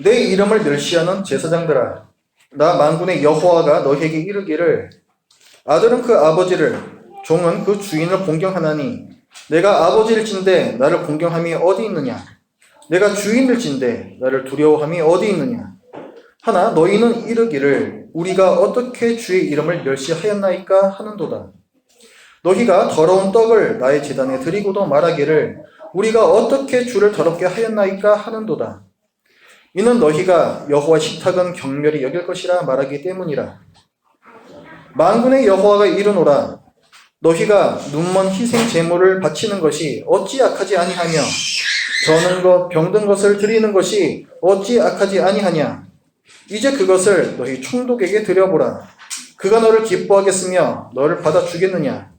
내 이름을 멸시하는 제사장들아, 나 만군의 여호와가 너희에게 이르기를 아들은 그 아버지를, 종은 그 주인을 공경하나니 내가 아버지일진데 나를 공경함이 어디 있느냐? 내가 주인일진데 나를 두려워함이 어디 있느냐? 하나 너희는 이르기를 우리가 어떻게 주의 이름을 멸시하였나이까 하는도다. 너희가 더러운 떡을 나의 제단에 드리고도 말하기를 우리가 어떻게 주를 더럽게 하였나이까 하는도다. 이는 너희가 여호와 식탁은 경멸히 여길 것이라 말하기 때문이라. 만군의 여호와가 이르노라. 너희가 눈먼 희생 제물을 바치는 것이 어찌 악하지 아니하며 저는 것 병든 것을 드리는 것이 어찌 악하지 아니하냐. 이제 그것을 너희 총독에게 드려보라. 그가 너를 기뻐하겠으며 너를 받아주겠느냐.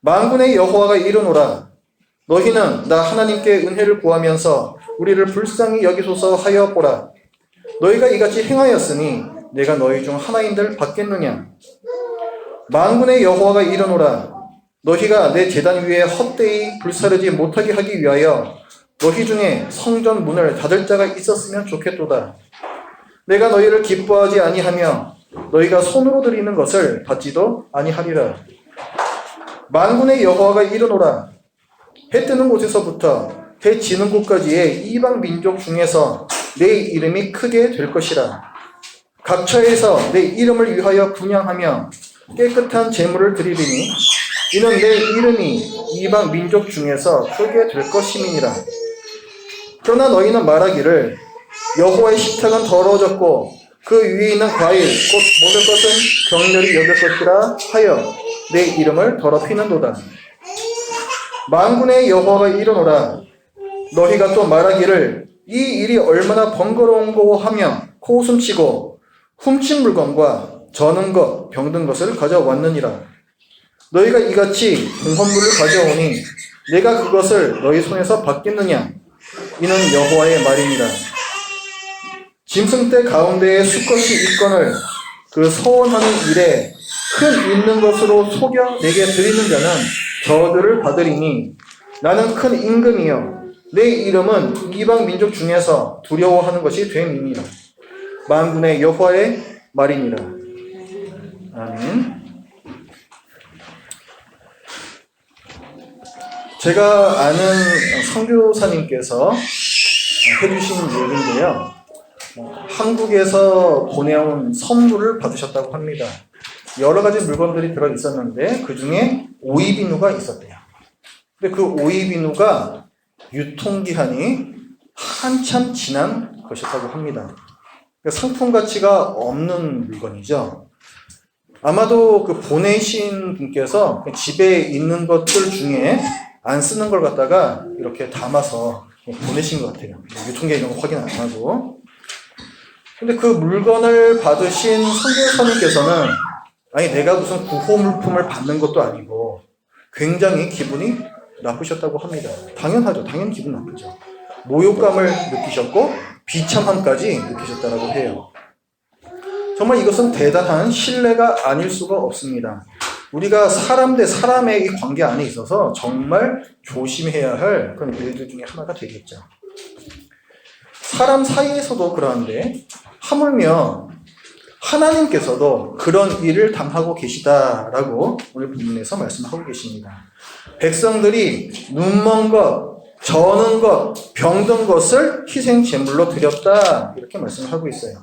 만군의 여호와가 이르노라. 너희는 나 하나님께 은혜를 구하면서 우리를 불쌍히 여기소서 하여 보라. 너희가 이같이 행하였으니 내가 너희 중 하나인들 받겠느냐. 만군의 여호와가 이르노라. 너희가 내 제단 위에 헛되이 불사르지 못하게 하기 위하여 너희 중에 성전 문을 닫을 자가 있었으면 좋겠도다. 내가 너희를 기뻐하지 아니하며 너희가 손으로 드리는 것을 받지도 아니하리라. 만군의 여호와가 이르노라. 해 뜨는 곳에서부터 해 지는 곳까지의 이방 민족 중에서 내 이름이 크게 될 것이라. 각처에서 내 이름을 위하여 분향하며 깨끗한 제물을 드리리니 이는 내 이름이 이방 민족 중에서 크게 될 것임이니라. 그러나 너희는 말하기를 여호와의 식탁은 더러워졌고 그 위에 있는 과일 곧 먹을 것은 경멸히 여길 것이라 하여 내 이름을 더럽히는도다. 만군의 여호와가 이르노라. 너희가 또 말하기를 이 일이 얼마나 번거로운고 하며 코웃음치고 훔친 물건과 저는 것 병든 것을 가져왔느니라. 너희가 이같이 공헌물을 가져오니 내가 그것을 너희 손에서 받겠느냐. 이는 여호와의 말이니라. 짐승떼 가운데에 수컷이 있거늘 그 서원하는 일에 큰 있는 것으로 속여 내게 드리는 자는 저들을 받으리니 나는 큰 임금이요 내 이름은 이방 민족 중에서 두려워하는 것이 됨이니라. 만군의 여호와의 말이니라. 아멘. 제가 아는 선교사님께서 해주신 얘기인데요. 한국에서 보내온 선물을 받으셨다고 합니다. 여러 가지 물건들이 들어 있었는데 그 중에 오이비누가 있었대요. 근데 그 오이비누가 유통기한이 한참 지난 것이었다고 합니다. 그러니까 상품 가치가 없는 물건이죠. 아마도 그 보내신 분께서 집에 있는 것들 중에 안 쓰는 걸 갖다가 이렇게 담아서 보내신 것 같아요. 유통기한 이런 거 확인 안 하고. 근데 그 물건을 받으신 선교사님께서는 아니 내가 무슨 구호 물품을 받는 것도 아니고 굉장히 기분이 나쁘셨다고 합니다. 당연하죠. 당연히 기분 나쁘죠. 모욕감을 느끼셨고 비참함까지 느끼셨다고 해요. 정말 이것은 대단한 신뢰가 아닐 수가 없습니다. 우리가 사람 대 사람의 이 관계 안에 있어서 정말 조심해야 할 그런 일들 중에 하나가 되겠죠. 사람 사이에서도 그러한데 하물며 하나님께서도 그런 일을 당하고 계시다라고 오늘 본문에서 말씀하고 계십니다. 백성들이 눈먼 것, 저는 것, 병든 것을 희생 제물로 드렸다 이렇게 말씀을 하고 있어요.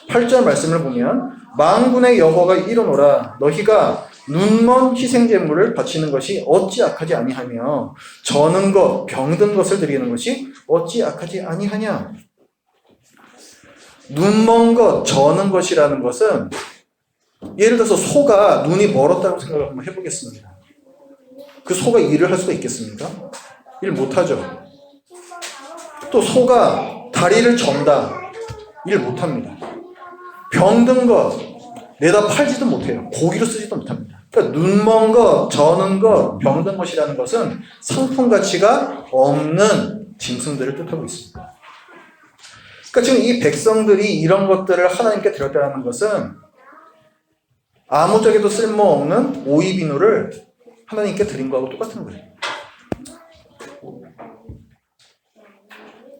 8절 말씀을 보면 만군의 여호와가 이르노라. 너희가 눈먼 희생 제물을 바치는 것이 어찌 악하지 아니하며 저는 것, 병든 것을 드리는 것이 어찌 악하지 아니하냐. 눈먼 것, 저는 것이라는 것은 예를 들어서 소가 눈이 멀었다고 생각을 한번 해보겠습니다. 그 소가 일을 할 수가 있겠습니까? 일 못하죠. 또 소가 다리를 전다. 일 못합니다. 병든 것 내다 팔지도 못해요. 고기로 쓰지도 못합니다. 그러니까 눈먼 것, 저는 것, 병든 것이라는 것은 상품 가치가 없는 짐승들을 뜻하고 있습니다. 그러니까 지금 이 백성들이 이런 것들을 하나님께 드렸다는 것은 아무짝에도 쓸모없는 오이비누를 하나님께 드린 거하고 똑같은 거예요.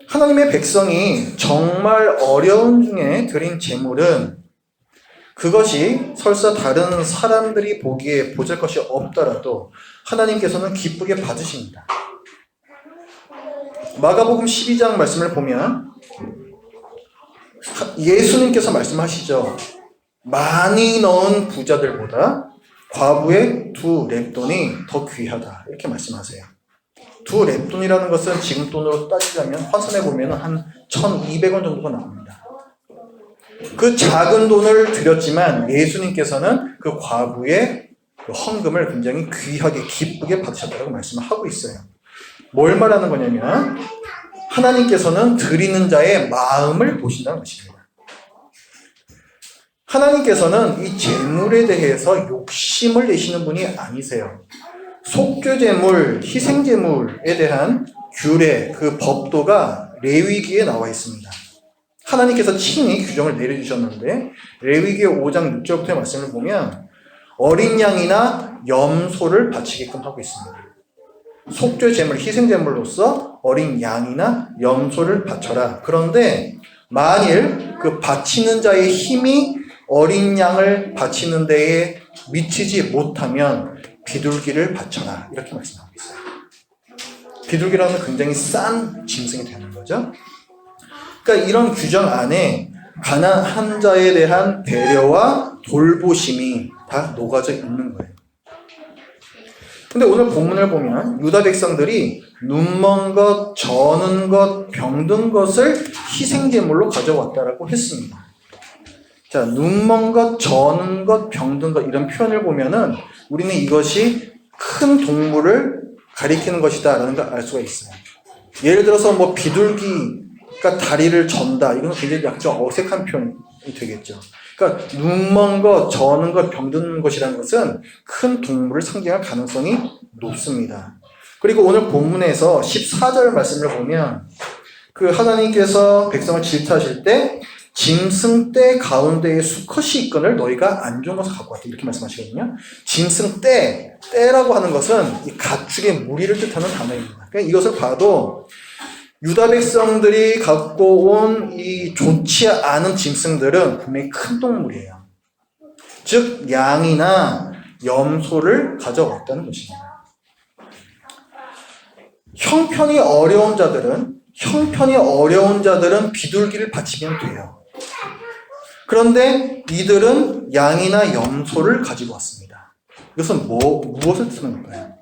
하나님의 백성이 정말 어려운 중에 드린 제물은 그것이 설사 다른 사람들이 보기에 보잘것이 없더라도 하나님께서는 기쁘게 받으십니다. 마가복음 12장 말씀을 보면 예수님께서 말씀하시죠. 많이 넣은 부자들보다 과부의 2렙돈이 더 귀하다. 이렇게 말씀하세요. 2렙돈이라는 것은 지금 돈으로 따지자면 환산해 보면 한 1,200원 정도가 나옵니다. 그 작은 돈을 드렸지만 예수님께서는 그 과부의 그 헌금을 굉장히 귀하게 기쁘게 받으셨다고 말씀을 하고 있어요. 뭘 말하는 거냐면 하나님께서는 드리는 자의 마음을 보신다는 것입니다. 하나님께서는 이 제물에 대해서 욕심을 내시는 분이 아니세요. 속죄제물, 희생제물에 대한 규례, 그 법도가 레위기에 나와 있습니다. 하나님께서 친히 규정을 내려주셨는데 레위기 5장 6절부터의 말씀을 보면 어린 양이나 염소를 바치게끔 하고 있습니다. 속죄제물, 희생제물로서 어린 양이나 염소를 바쳐라. 그런데 만일 그 바치는 자의 힘이 어린 양을 바치는 데에 미치지 못하면 비둘기를 바쳐라. 이렇게 말씀하고 있어요. 비둘기라는 굉장히 싼 짐승이 되는 거죠. 그러니까 이런 규정 안에 가난한 자에 대한 배려와 돌보심이 다 녹아져 있는 거예요. 근데 오늘 본문을 보면 유다 백성들이 눈먼 것, 저는 것, 병든 것을 희생제물로 가져왔다라고 했습니다. 자, 눈먼 것, 저는 것, 병든 것 이런 표현을 보면은 우리는 이것이 큰 동물을 가리키는 것이다라는 걸 알 수가 있어요. 예를 들어서 뭐 비둘기가 다리를 전다. 이건 굉장히 약간 좀 어색한 표현이 되겠죠. 그러니까 눈먼 것, 저는 것, 병든 것이라는 것은 큰 동물을 상징할 가능성이 높습니다. 그리고 오늘 본문에서 14절 말씀을 보면 그 하나님께서 백성을 질타하실 때 짐승 떼 가운데에 수컷이 있거늘 너희가 안 좋은 것을 갖고 왔다. 이렇게 말씀하시거든요. 짐승 떼라고 하는 것은 이 가축의 무리를 뜻하는 단어입니다. 그러니까 이것을 봐도 유다 백성들이 갖고 온 이 좋지 않은 짐승들은 분명히 큰 동물이에요. 즉 양이나 염소를 가져왔다는 것입니다. 형편이 어려운 자들은 비둘기를 바치면 돼요. 그런데 이들은 양이나 염소를 가지고 왔습니다. 이것은 무엇을 뜻하는 걸까요?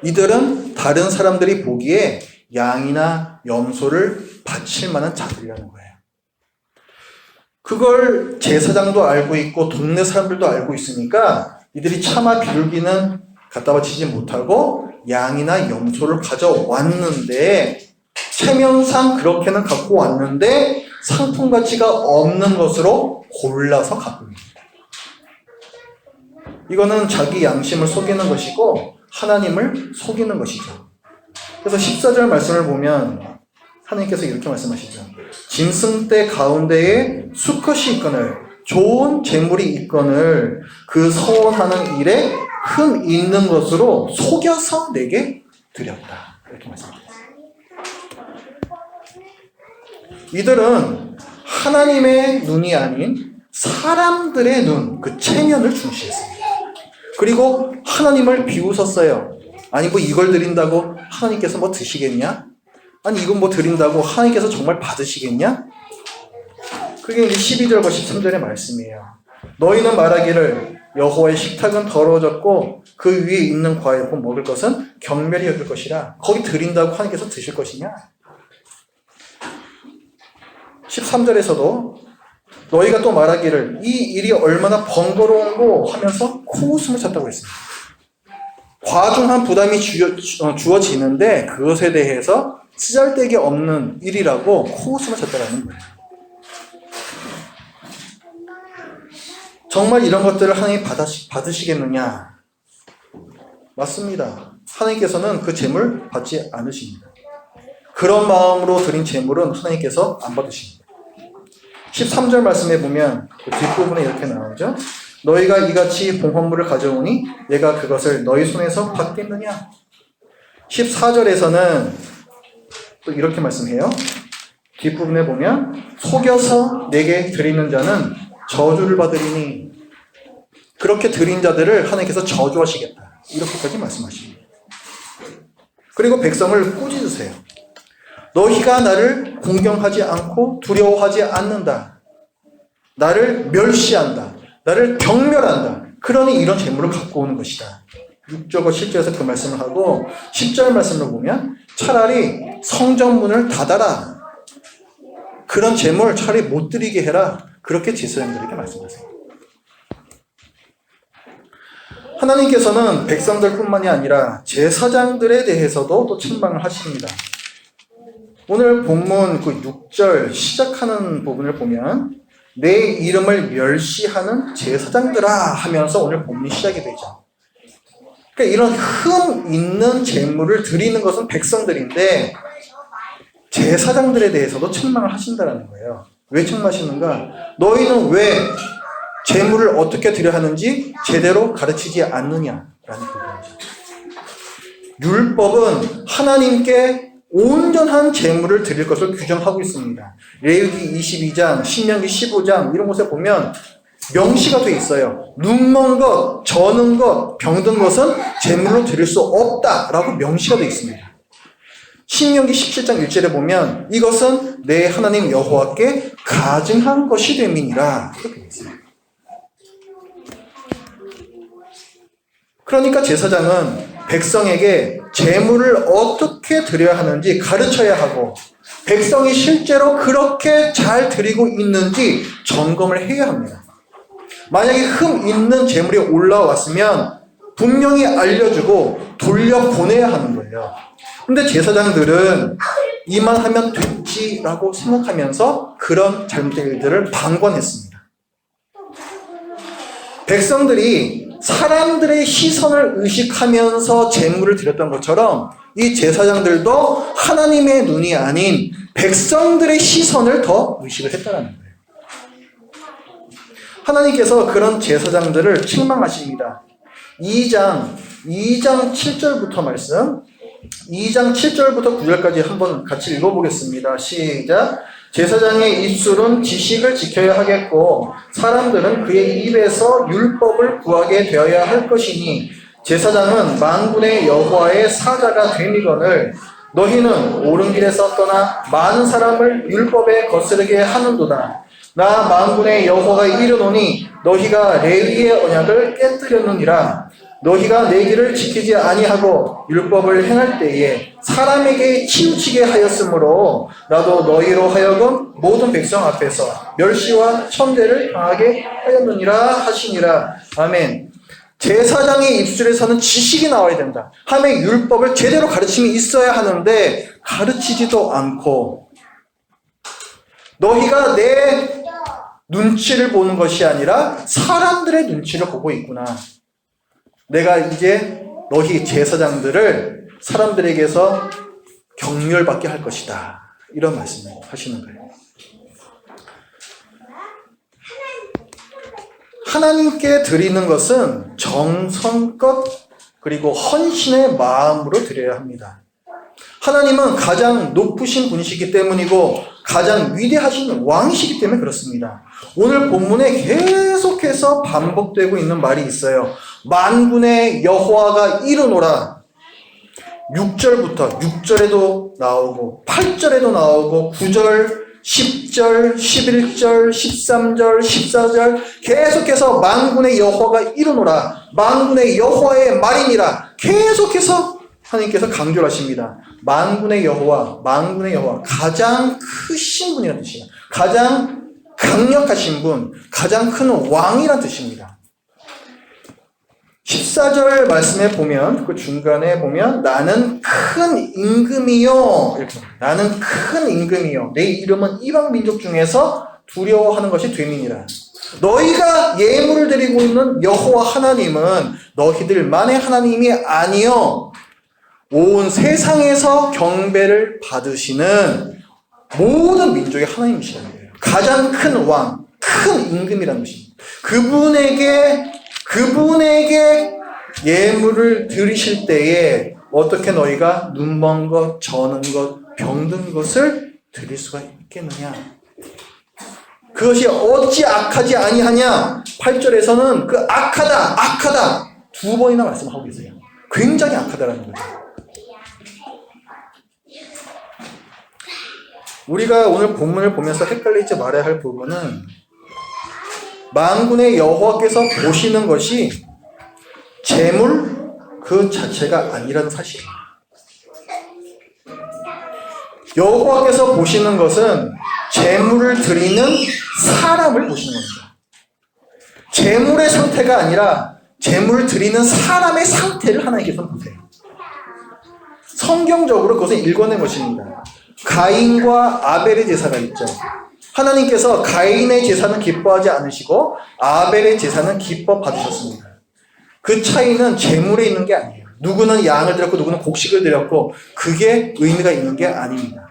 이들은 다른 사람들이 보기에 양이나 염소를 바칠 만한 자들이라는 거예요. 그걸 제사장도 알고 있고 동네 사람들도 알고 있으니까 이들이 차마 비둘기는 갖다 바치지 못하고 양이나 염소를 가져왔는데 체면상 그렇게는 갖고 왔는데 상품 가치가 없는 것으로 골라서 갖고 있습니다. 이거는 자기 양심을 속이는 것이고 하나님을 속이는 것이죠. 그래서 14절 말씀을 보면 하나님께서 이렇게 말씀하시죠. 짐승떼 가운데에 수컷이 있거늘 좋은 재물이 있거늘 그 서원하는 일에 흠 있는 것으로 속여서 내게 드렸다. 이렇게 말씀합니다. 이들은 하나님의 눈이 아닌 사람들의 눈, 그 체면을 중시했습니다. 그리고 하나님을 비웃었어요. 아니 뭐 이걸 드린다고 하나님께서 뭐 드시겠냐? 아니 이건 뭐 드린다고 하나님께서 정말 받으시겠냐? 그게 이제 12절과 13절의 말씀이에요. 너희는 말하기를 여호와의 식탁은 더러워졌고 그 위에 있는 과일 혹은 먹을 것은 경멸히 여길 것이라. 거기 드린다고 하나님께서 드실 것이냐? 13절에서도 너희가 또 말하기를 이 일이 얼마나 번거로운고 하면서 코웃음을 쳤다고 했습니다. 과중한 부담이 주어지는데 그것에 대해서 쓰잘데기 없는 일이라고 코웃음을 쳤다라는 거예요. 정말 이런 것들을 하나님이 받으시겠느냐? 맞습니다. 하나님께서는 그 재물 받지 않으십니다. 그런 마음으로 드린 재물은 하나님께서 안 받으십니다. 13절 말씀에 보면 그 뒷부분에 이렇게 나오죠. 너희가 이같이 봉헌물을 가져오니 내가 그것을 너희 손에서 받겠느냐? 14절에서는 또 이렇게 말씀해요. 뒷부분에 보면 속여서 내게 드리는 자는 저주를 받으리니 그렇게 드린 자들을 하나님께서 저주하시겠다. 이렇게까지 말씀하십니다. 그리고 백성을 꾸짖으세요. 너희가 나를 공경하지 않고 두려워하지 않는다. 나를 멸시한다. 나를 경멸한다. 그러니 이런 재물을 갖고 오는 것이다. 6절과 7절에서 그 말씀을 하고 10절 말씀을 보면 차라리 성전문을 닫아라. 그런 재물을 차라리 못 드리게 해라. 그렇게 제사장들에게 말씀하세요. 하나님께서는 백성들뿐만이 아니라 제사장들에 대해서도 또 책망을 하십니다. 오늘 본문 그 6절 시작하는 부분을 보면 내 이름을 멸시하는 제사장들아 하면서 오늘 본문이 시작이 되죠. 그러니까 이런 흠 있는 재물을 드리는 것은 백성들인데 제사장들에 대해서도 책망을 하신다는 거예요. 왜 책망하시는가? 너희는 왜 재물을 어떻게 드려야 하는지 제대로 가르치지 않느냐라는 부분이죠. 율법은 하나님께 온전한 재물을 드릴 것을 규정하고 있습니다. 레위기 22장, 신명기 15장 이런 곳에 보면 명시가 돼 있어요. 눈먼 것, 저는 것, 병든 것은 재물로 드릴 수 없다라고 명시가 돼 있습니다. 신명기 17장 1절에 보면 이것은 내 하나님 여호와께 가증한 것이 됨이니라 이렇게 돼 있어요. 그러니까 제사장은 백성에게 재물을 어떻게 드려야 하는지 가르쳐야 하고 백성이 실제로 그렇게 잘 드리고 있는지 점검을 해야 합니다. 만약에 흠 있는 재물이 올라왔으면 분명히 알려주고 돌려보내야 하는 거예요. 근데 제사장들은 이만 하면 됐지라고 생각하면서 그런 잘못된 일들을 방관했습니다. 백성들이 사람들의 시선을 의식하면서 재물을 드렸던 것처럼 이 제사장들도 하나님의 눈이 아닌 백성들의 시선을 더 의식을 했다는 거예요. 하나님께서 그런 제사장들을 책망하십니다. 2장 7절부터 말씀 2장 7절부터 9절까지 한번 같이 읽어보겠습니다. 시작. 제사장의 입술은 지식을 지켜야 하겠고 사람들은 그의 입에서 율법을 구하게 되어야 할 것이니 제사장은 만군의 여호와의 사자가 됨이거늘 너희는 옳은 길에서 떠나 많은 사람을 율법에 거스르게 하는도다. 나 만군의 여호와가 이르노니 너희가 레위의 언약을 깨뜨렸느니라. 너희가 내 길을 지키지 아니하고 율법을 행할 때에 사람에게 치우치게 하였으므로 나도 너희로 하여금 모든 백성 앞에서 멸시와 천대를 당하게 하였느니라 하시니라. 아멘. 제사장의 입술에서는 지식이 나와야 된다. 하며 율법을 제대로 가르침이 있어야 하는데 가르치지도 않고 너희가 내 눈치를 보는 것이 아니라 사람들의 눈치를 보고 있구나. 내가 이제 너희 제사장들을 사람들에게서 경멸받게 할 것이다. 이런 말씀을 하시는 거예요. 하나님께 드리는 것은 정성껏 그리고 헌신의 마음으로 드려야 합니다. 하나님은 가장 높으신 분이시기 때문이고 가장 위대하신 왕이시기 때문에 그렇습니다. 오늘 본문에 계속해서 반복되고 있는 말이 있어요. 만군의 여호와가 이르노라. 6절부터 6절에도 나오고 8절에도 나오고 9절, 10절, 11절, 13절, 14절 계속해서 만군의 여호와가 이르노라. 만군의 여호와의 말이니라. 계속해서 하나님께서 강조를 하십니다. 만군의 여호와, 만군의 여호와 가장 크신 분이라는 뜻이에요. 가장 강력하신 분, 가장 큰 왕이라는 뜻입니다. 14절 말씀에 보면 그 중간에 보면 나는 큰 임금이요 이렇게 나는 큰 임금이요 내 이름은 이방 민족 중에서 두려워하는 것이 됨이니라. 너희가 예물을 드리고 있는 여호와 하나님은 너희들만의 하나님이 아니요 온 세상에서 경배를 받으시는 모든 민족의 하나님이시라는 거예요. 가장 큰 왕, 큰 임금이라는 것입니다. 그분에게 예물을 드리실 때에 어떻게 너희가 눈먼 것, 저는 것, 병든 것을 드릴 수가 있겠느냐? 그것이 어찌 악하지 아니하냐? 8절에서는 그 악하다 두 번이나 말씀하고 계세요. 굉장히 악하다라는 거죠. 우리가 오늘 본문을 보면서 헷갈리지 말아야 할 부분은 만군의 여호와께서 보시는 것이 재물 그 자체가 아니라는 사실입니다. 여호와께서 보시는 것은 재물을 드리는 사람을 보시는 겁니다. 재물의 상태가 아니라 재물을 드리는 사람의 상태를 하나님께서 보세요. 성경적으로 그것을 읽어낸 것입니다. 가인과 아벨의 제사가 있죠. 하나님께서 가인의 제사는 기뻐하지 않으시고 아벨의 제사는 기뻐 받으셨습니다. 그 차이는 재물에 있는 게 아니에요. 누구는 양을 드렸고 누구는 곡식을 드렸고 그게 의미가 있는 게 아닙니다.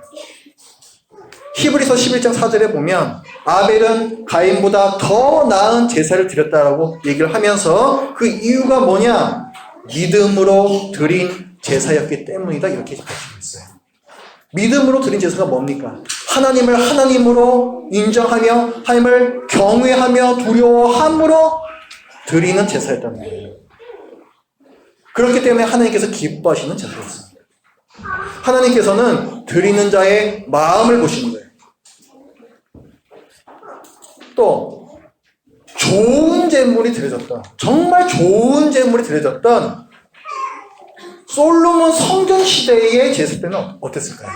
히브리서 11장 4절에 보면 아벨은 가인보다 더 나은 제사를 드렸다라고 얘기를 하면서 그 이유가 뭐냐? 믿음으로 드린 제사였기 때문이다 이렇게 가르치고 있어요. 믿음으로 드린 제사가 뭡니까? 하나님을 하나님으로 인정하며 하나님을 경외하며 두려워함으로 드리는 제사였단 말이에요. 그렇기 때문에 하나님께서 기뻐하시는 제사였습니다. 하나님께서는 드리는 자의 마음을 보시는 거예요. 또 좋은 제물이 드려졌던, 정말 좋은 제물이 드려졌던 솔로몬 성전 시대의 제사 때는 어땠을까요?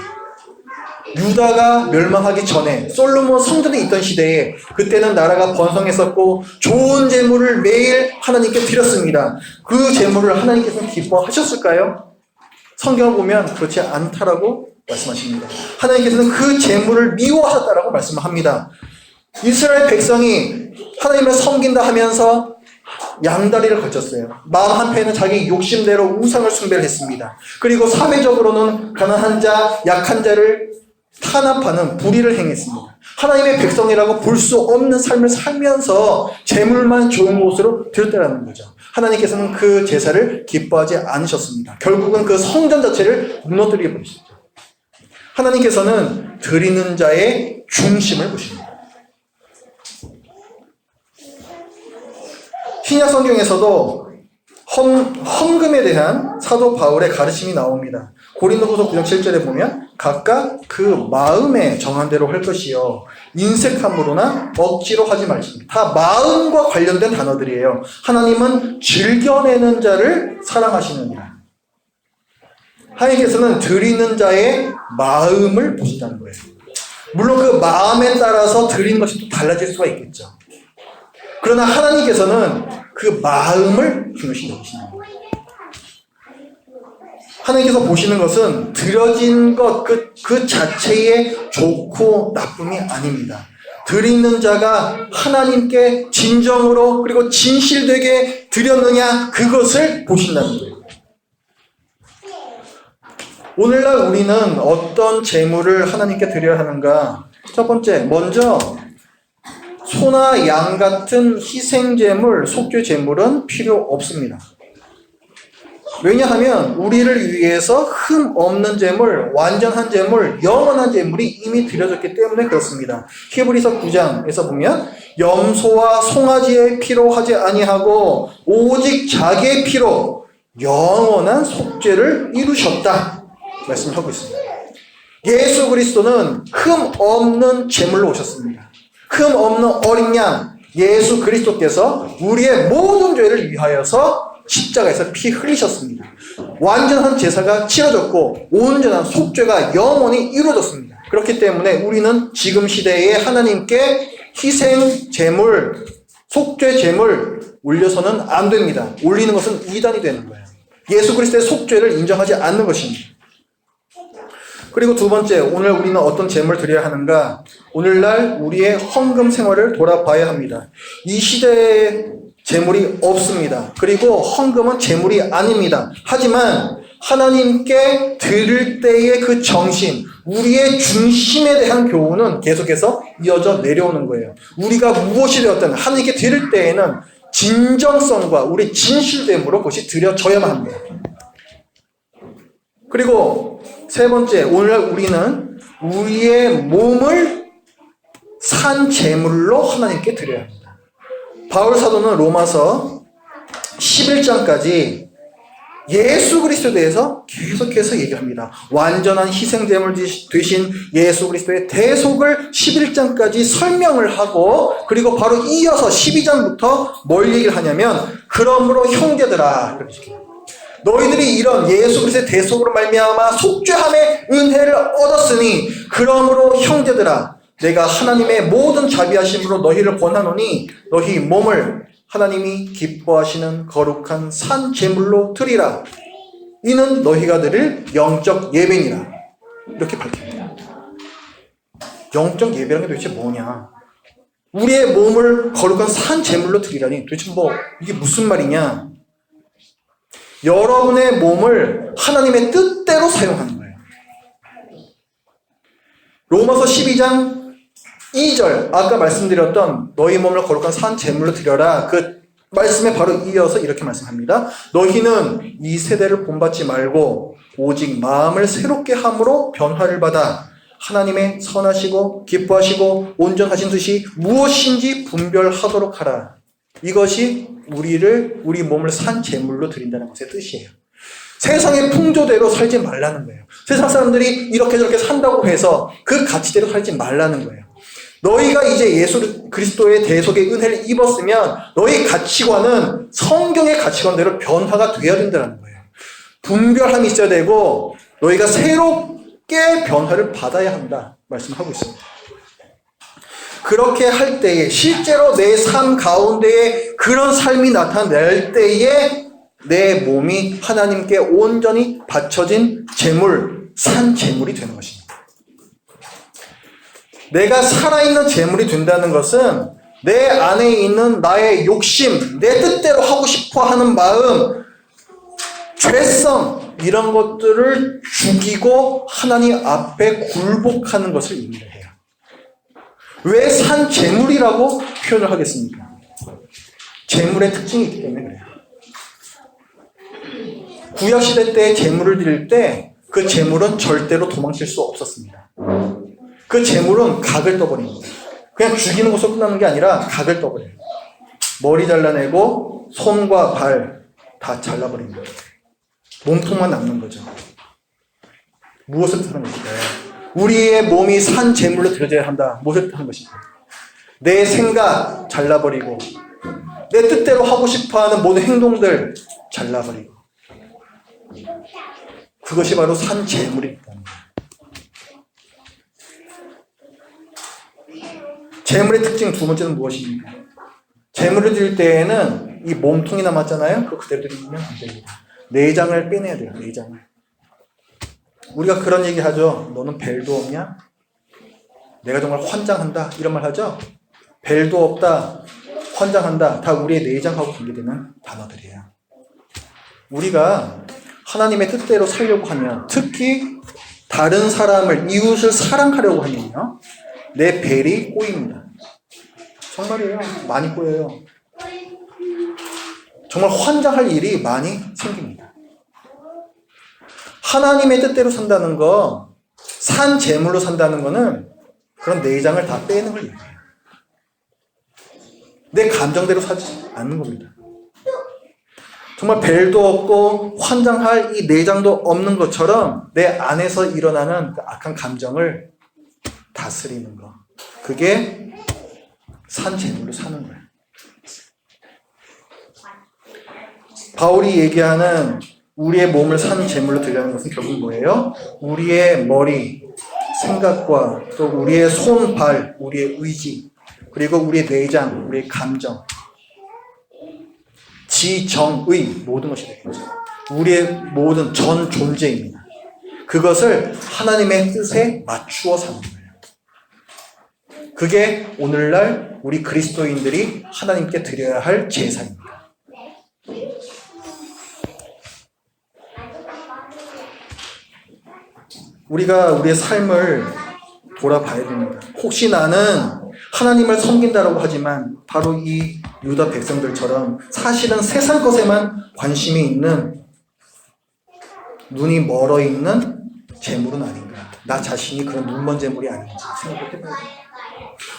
유다가 멸망하기 전에 솔로몬 성전에 있던 시대에 그때는 나라가 번성했었고 좋은 제물을 매일 하나님께 드렸습니다. 그 제물을 하나님께서는 기뻐하셨을까요? 성경을 보면 그렇지 않다라고 말씀하십니다. 하나님께서는 그 제물을 미워하셨다라고 말씀을 합니다. 이스라엘 백성이 하나님을 섬긴다 하면서 양다리를 걸쳤어요. 마음 한편에는 자기 욕심대로 우상을 숭배를 했습니다. 그리고 사회적으로는 가난한 자, 약한 자를 탄압하는 불의를 행했습니다. 하나님의 백성이라고 볼 수 없는 삶을 살면서 재물만 좋은 곳으로 드렸다는 거죠. 하나님께서는 그 제사를 기뻐하지 않으셨습니다. 결국은 그 성전 자체를 무너뜨리게 버리셨죠. 하나님께서는 드리는 자의 중심을 보십니다. 신약 성경에서도 헌금에 대한 사도 바울의 가르침이 나옵니다. 고린도후서 9장 7절에 보면 각각 그 마음에 정한 대로 할 것이요 인색함으로나 억지로 하지 말지니. 다 마음과 관련된 단어들이에요. 하나님은 즐겨내는 자를 사랑하시느니라. 하나님께서는 드리는 자의 마음을 보신다는 거예요. 물론 그 마음에 따라서 드리는 것이 또 달라질 수가 있겠죠. 그러나 하나님께서는 그 마음을 중요시 여기시는 거예요. 하나님께서 보시는 것은 드려진 것 그 자체의 좋고 나쁨이 아닙니다. 드리는 자가 하나님께 진정으로 그리고 진실되게 드렸느냐 그것을 보신다는 거예요. 오늘날 우리는 어떤 제물을 하나님께 드려야 하는가? 첫 번째, 먼저 소나 양 같은 희생제물, 속죄제물은 필요 없습니다. 왜냐하면 우리를 위해서 흠 없는 제물, 완전한 제물, 영원한 제물이 이미 드려졌기 때문에 그렇습니다. 히브리서 9장에서 보면 염소와 송아지의 피로 하지 아니하고 오직 자기의 피로 영원한 속죄를 이루셨다 말씀하고 있습니다. 예수 그리스도는 흠 없는 제물로 오셨습니다. 흠 없는 어린 양 예수 그리스도께서 우리의 모든 죄를 위하여서 십자가에서 피 흘리셨습니다. 완전한 제사가 치러졌고 온전한 속죄가 영원히 이루어졌습니다. 그렇기 때문에 우리는 지금 시대에 하나님께 희생 제물, 속죄 제물 올려서는 안 됩니다. 올리는 것은 이단이 되는 거예요. 예수 그리스도의 속죄를 인정하지 않는 것입니다. 그리고 두 번째, 오늘 우리는 어떤 제물을 드려야 하는가? 오늘날 우리의 헌금 생활을 돌아봐야 합니다. 이 시대에 제물이 없습니다. 그리고 헌금은 제물이 아닙니다. 하지만 하나님께 드릴 때의 그 정신, 우리의 중심에 대한 교훈은 계속해서 이어져 내려오는 거예요. 우리가 무엇이 되었든 하나님께 드릴 때에는 진정성과 우리 진실됨으로 그것이 드려져야만 합니다. 그리고 세 번째, 오늘날 우리는 우리의 몸을 산 제물로 하나님께 드려야 합니다. 바울 사도는 로마서 11장까지 예수 그리스도에 대해서 계속해서 얘기합니다. 완전한 희생제물 되신 예수 그리스도의 대속을 11장까지 설명을 하고, 그리고 바로 이어서 12장부터 뭘 얘기를 하냐면, 그러므로 형제들아, 너희들이 이런 예수 그리스도의 대속으로 말미암아 속죄함의 은혜를 얻었으니 그러므로 형제들아, 내가 하나님의 모든 자비하심으로 너희를 권하노니 너희 몸을 하나님이 기뻐하시는 거룩한 산 제물로 드리라. 이는 너희가 드릴 영적 예배니라. 이렇게 밝힙니다. 영적 예배라는 게 도대체 뭐냐? 우리의 몸을 거룩한 산 제물로 드리라니 도대체 이게 무슨 말이냐? 여러분의 몸을 하나님의 뜻대로 사용하는 거예요. 로마서 12장 2절, 아까 말씀드렸던 너희 몸을 거룩한 산 제물로 드려라, 그 말씀에 바로 이어서 이렇게 말씀합니다. 너희는 이 세대를 본받지 말고 오직 마음을 새롭게 함으로 변화를 받아 하나님의 선하시고 기뻐하시고 온전하신 뜻이 무엇인지 분별하도록 하라. 이것이 우리 몸을 산 제물로 드린다는 것의 뜻이에요. 세상의 풍조대로 살지 말라는 거예요. 세상 사람들이 이렇게 저렇게 산다고 해서 그 가치대로 살지 말라는 거예요. 너희가 이제 예수 그리스도의 대속의 은혜를 입었으면 너희 가치관은 성경의 가치관대로 변화가 되어야 된다는 거예요. 분별함이 있어야 되고 너희가 새롭게 변화를 받아야 한다 말씀하고 있습니다. 그렇게 할 때에 실제로 내 삶 가운데에 그런 삶이 나타날 때에 내 몸이 하나님께 온전히 바쳐진 제물, 산 제물이 되는 것입니다. 내가 살아있는 제물이 된다는 것은 내 안에 있는 나의 욕심, 내 뜻대로 하고 싶어 하는 마음, 죄성, 이런 것들을 죽이고 하나님 앞에 굴복하는 것을 의미해요. 왜 산 제물이라고 표현을 하겠습니까? 제물의 특징이 있기 때문에 그래요. 구약시대 때 제물을 드릴 때 그 제물은 절대로 도망칠 수 없었습니다. 그 제물은 각을 떠버립니다. 그냥 죽이는 것으로 끝나는 게 아니라 각을 떠버려요. 머리 잘라내고 손과 발 다 잘라버립니다. 몸통만 남는 거죠. 무엇을 뜻하는 것일까요? 우리의 몸이 산 제물로 드려져야 한다. 무엇을 뜻하는 것일까요? 내 생각 잘라버리고 내 뜻대로 하고 싶어하는 모든 행동들 잘라버리고, 그것이 바로 산 제물입니다. 제물의 특징 두 번째는 무엇입니까? 제물을 드릴 때에는 이 몸통이 남았잖아요. 그거 그대로 드리면 안 됩니다. 내장을 빼내야 돼요. 내장을. 우리가 그런 얘기 하죠. 너는 벨도 없냐? 내가 정말 환장한다. 이런 말 하죠. 벨도 없다. 환장한다. 다 우리의 내장하고 관계되는 단어들이에요. 우리가 하나님의 뜻대로 살려고 하면, 특히 다른 사람을, 이웃을 사랑하려고 하면요, 내 벨이 꼬입니다. 정말이에요. 많이 꼬여요. 정말 환장할 일이 많이 생깁니다. 하나님의 뜻대로 산다는 거, 산 제물로 산다는 거는 그런 내장을 다 빼는 걸 얘기해요. 내 감정대로 사지 않는 겁니다. 정말 벨도 없고 환장할 이 내장도 없는 것처럼 내 안에서 일어나는 그 악한 감정을 다스리는 거. 그게 산 제물로 사는 거예요. 바울이 얘기하는 우리의 몸을 산 제물로 드리는 것은 결국 뭐예요? 우리의 머리, 생각과 또 우리의 손, 발, 우리의 의지, 그리고 우리의 내장, 우리의 감정, 지정의 모든 것이 되겠죠. 우리의 모든 전 존재입니다. 그것을 하나님의 뜻에 맞추어 사는 거예요. 그게 오늘날 우리 그리스도인들이 하나님께 드려야 할 제사입니다. 우리가 우리의 삶을 돌아봐야 됩니다. 혹시 나는 하나님을 섬긴다라고 하지만 바로 이 유다 백성들처럼 사실은 세상 것에만 관심이 있는 눈이 멀어 있는 재물은 아닌가? 나 자신이 그런 눈먼 재물이 아닌지 생각을 해봐야 돼요.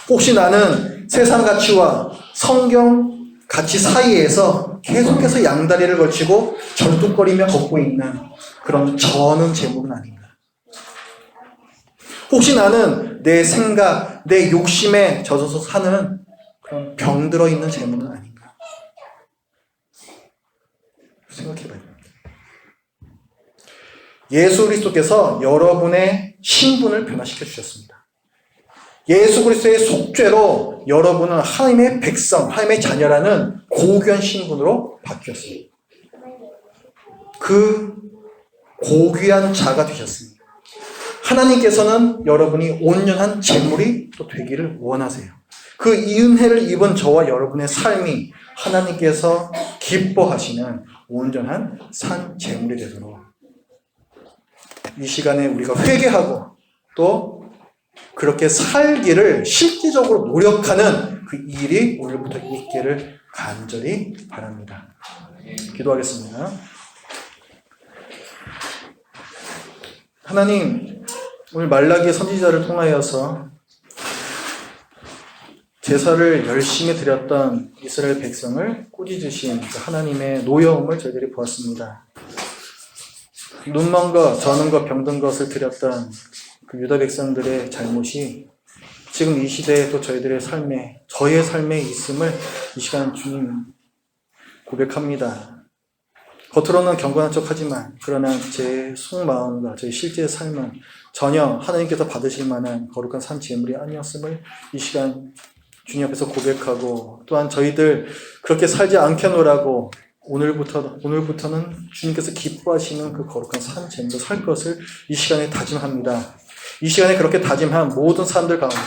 혹시 나는 세상 가치와 성경 가치 사이에서 계속해서 양다리를 걸치고 절뚝거리며 걷고 있는 그런 저는 재물은 아닌가? 혹시 나는 내 생각, 내 욕심에 젖어서 사는 그런 병들어 있는 재물은 아닌가? 생각해봐야 됩니다. 예수 그리스도께서 여러분의 신분을 변화시켜 주셨습니다. 예수 그리스도의 속죄로 여러분은 하나님의 백성, 하나님의 자녀라는 고귀한 신분으로 바뀌었습니다. 그 고귀한 자가 되셨습니다. 하나님께서는 여러분이 온전한 재물이 또 되기를 원하세요. 그 은혜를 입은 저와 여러분의 삶이 하나님께서 기뻐하시는 온전한 산 재물이 되도록 이 시간에 우리가 회개하고 또 그렇게 살기를 실질적으로 노력하는 그 일이 오늘부터 있기를 간절히 바랍니다. 기도하겠습니다. 하나님, 오늘 말라기 선지자를 통하여서 제사를 열심히 드렸던 이스라엘 백성을 꾸짖으신 그 하나님의 노여움을 저희들이 보았습니다. 눈먼 것, 저는 것, 병든 것을 드렸던 그 유다 백성들의 잘못이 지금 이 시대에 또 저희들의 삶에, 저의 삶에 있음을 이 시간 주님 고백합니다. 겉으로는 경건한 척 하지만 그러나 제 속마음과 저희 실제 삶은 전혀 하나님께서 받으실 만한 거룩한 산 제물이 아니었음을 이 시간 주님 앞에서 고백하고, 또한 저희들 그렇게 살지 않게노라고 오늘부터는 주님께서 기뻐하시는 그 거룩한 산 제물로 살 것을 이 시간에 다짐합니다. 이 시간에 그렇게 다짐한 모든 사람들 가운데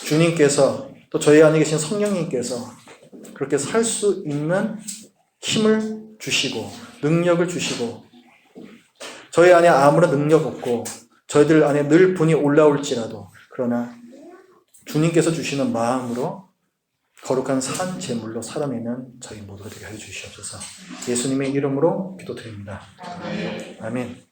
주님께서 또 저희 안에 계신 성령님께서 그렇게 살 수 있는 힘을 주시고 능력을 주시고, 저희 안에 아무런 능력 없고 저희들 안에 늘 분이 올라올지라도 그러나 주님께서 주시는 마음으로 거룩한 산 제물로 살아내는 저희 모두가 되게 해주시옵소서. 예수님의 이름으로 기도드립니다. 아멘.